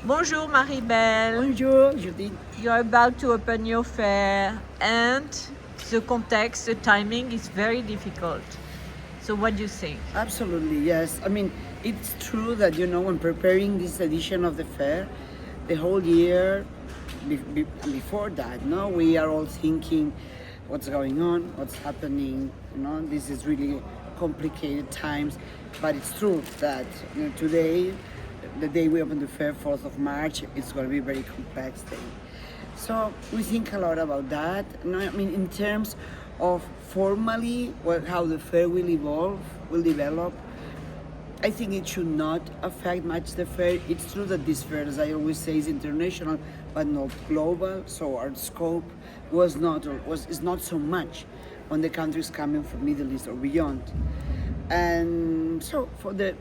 Bonjour Maribel. Bonjour, Judith. You're about to open your fair and the context, the timing is very difficult. So what do you think? Absolutely, yes. I mean, it's true that, when preparing this edition of the fair, the whole year before that, no, we are all thinking what's going on, what's happening, this is really complicated times. But it's true that today, the day we open the fair, 4th of March, it's going to be a very complex day. So we think a lot about that. I mean, in terms of formally how the fair will evolve, will develop, I think it should not affect much the fair. It's true that this fair, as I always say, is international but not global. So our scope is not so much on the countries coming from Middle East or beyond. And so for the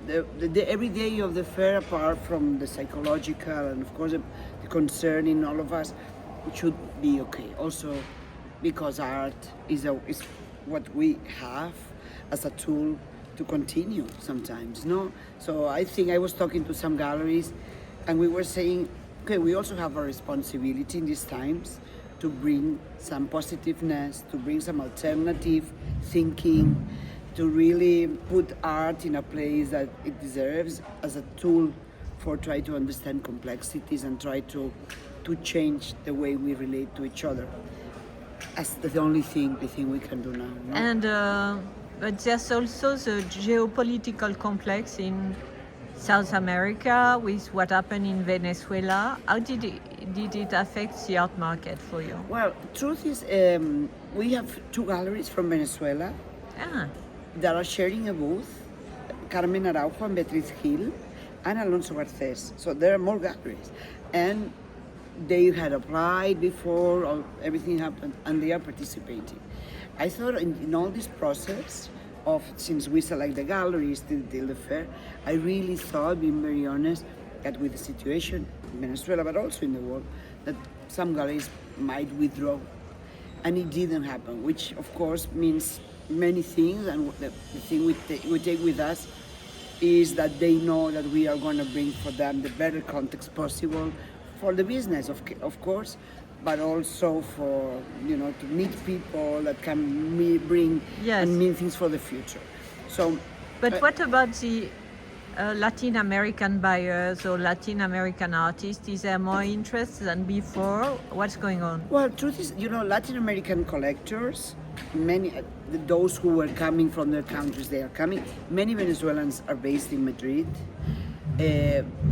every day of the fair, apart from the psychological and of course the concern in all of us, it should be okay. Also, because art is what we have as a tool to continue sometimes, no? So I think I was talking to some galleries and we were saying, okay, we also have a responsibility in these times to bring some positiveness, to bring some alternative thinking, to really put art in a place that it deserves as a tool for try to understand complexities and try to change the way we relate to each other. That's the only thing we can do now. No? And but there's also the geopolitical complex in South America with what happened in Venezuela. How did it affect the art market for you? Well, truth is, we have two galleries from Venezuela that are sharing a booth, Carmen Araujo and Beatriz Gil, and Alonso Garcés. So there are more galleries. And they had applied before, everything happened, and they are participating. I thought in all this process of, since we select the galleries till the fair, I really thought, being very honest, that with the situation in Venezuela, but also in the world, that some galleries might withdraw. And it didn't happen, which of course means many things, and the thing we take with us is that they know that we are going to bring for them the better context possible for the business, of course, but also for, to meet people that can bring and mean things for the future. So, but what about the Latin American buyers or Latin American artists? Is there more interest than before? What's going on? Well, truth is, Latin American collectors, many those who were coming from their countries, they are coming. Many Venezuelans are based in Madrid.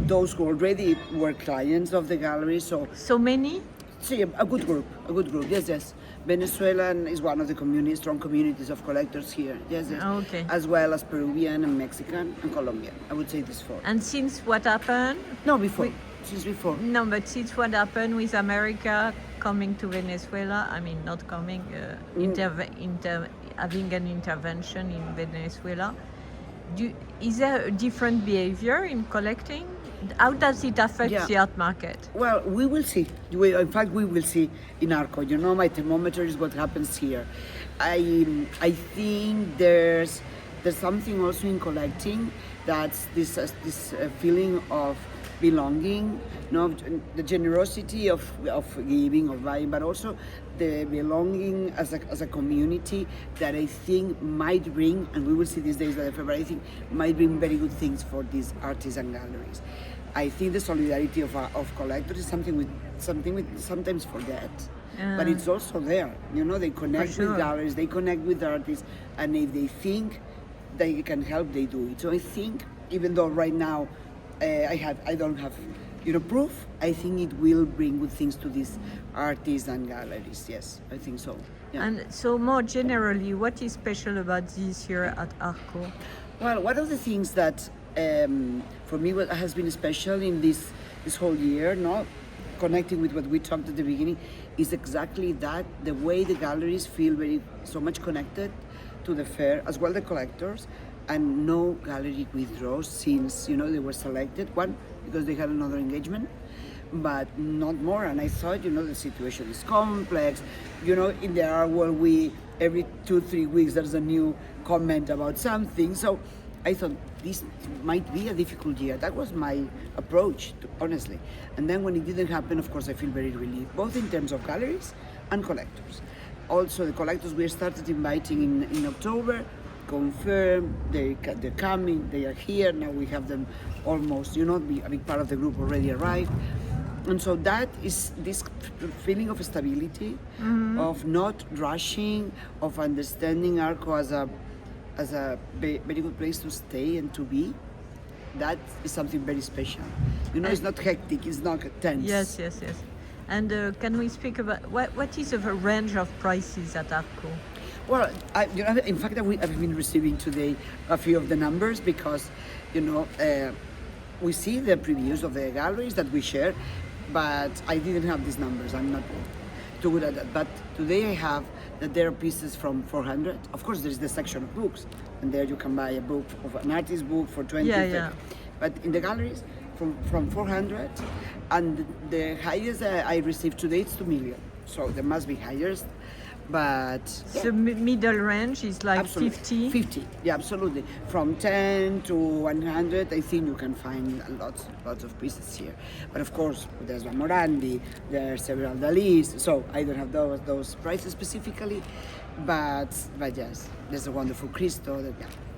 Those who already were clients of the gallery. So many? See, a good group. Yes. Venezuela is one of the strong communities of collectors here. Yes. Okay. As well as Peruvian and Mexican and Colombian. I would say these four. And since what happened? No, before. Since before. No, but since what happened with America coming to Venezuela, I mean, not coming, having an intervention in Venezuela, is there a different behavior in collecting? How does it affect the art market? Well, we will see. In fact, we will see in Arco. My thermometer is what happens here. I think there's something also in collecting that's this feeling of belonging, the generosity of giving, of buying, but also the belonging as a community that I think might bring, and we will see these days that I think might bring very good things for these artists and galleries. I think the solidarity of collectors is something we sometimes forget, but it's also there. They connect with galleries, they connect with artists, and if they think they can help, they do it. So I think, even though right now I don't have proof, I think it will bring good things to these artists and galleries. Yes, I think so. Yeah. And so more generally, what is special about this year at Arco? Well, one of the things that for me what has been special in this whole year, connecting with what we talked at the beginning, is exactly that, the way the galleries feel so much connected to the fair, as well the collectors, and no gallery withdraws since they were selected. One, because they had another engagement, but not more. And I thought, the situation is complex. In the art world, every 2-3 weeks there's a new comment about something. So I thought this might be a difficult year. That was my approach, honestly. And then when it didn't happen, of course, I feel very relieved, both in terms of galleries and collectors. Also, the collectors we started inviting in October, confirmed, they're coming, they are here. Now we have them almost, a big part of the group already arrived. And so that is this feeling of stability, of not rushing, of understanding Arco as a very good place to stay and to be. That is something very special. It's not hectic, it's not tense. Yes. And can we speak about what is the range of prices at Arco? Well, in fact, I've been receiving today a few of the numbers because, we see the previews of the galleries that we share, but I didn't have these numbers. I'm not too good at that. But today I have that there are pieces from 400. Of course, there's the section of books, and there you can buy a book of an artist book for 20. Yeah. But in the galleries, from 400, and the highest I received today is 2 million. So there must be highest. But The middle range is like absolutely. 50. 50, yeah, absolutely. From 10 to 100, I think you can find lots of pieces here. But of course, there's one Morandi, there are several Dalis. So I don't have those prices specifically, but yes, there's a wonderful Cristo.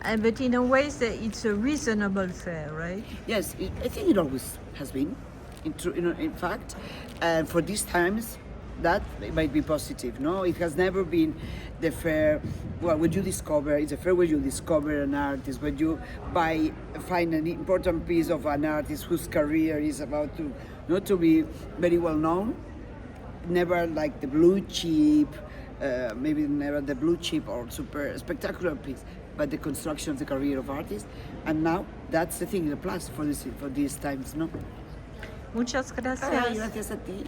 But in a way, it's a reasonable fare, right? Yes, I think it always has been. In fact, for these times, that might be positive. No, it has never been the fair. Well, when you discover, it's a fair where you discover an artist, when you find an important piece of an artist whose career is about to be very well known. Never like the blue chip, maybe never the blue chip or super spectacular piece, but the construction of the career of artists. And now that's the thing, the plus for these times, no? Muchas gracias. Gracias a ti.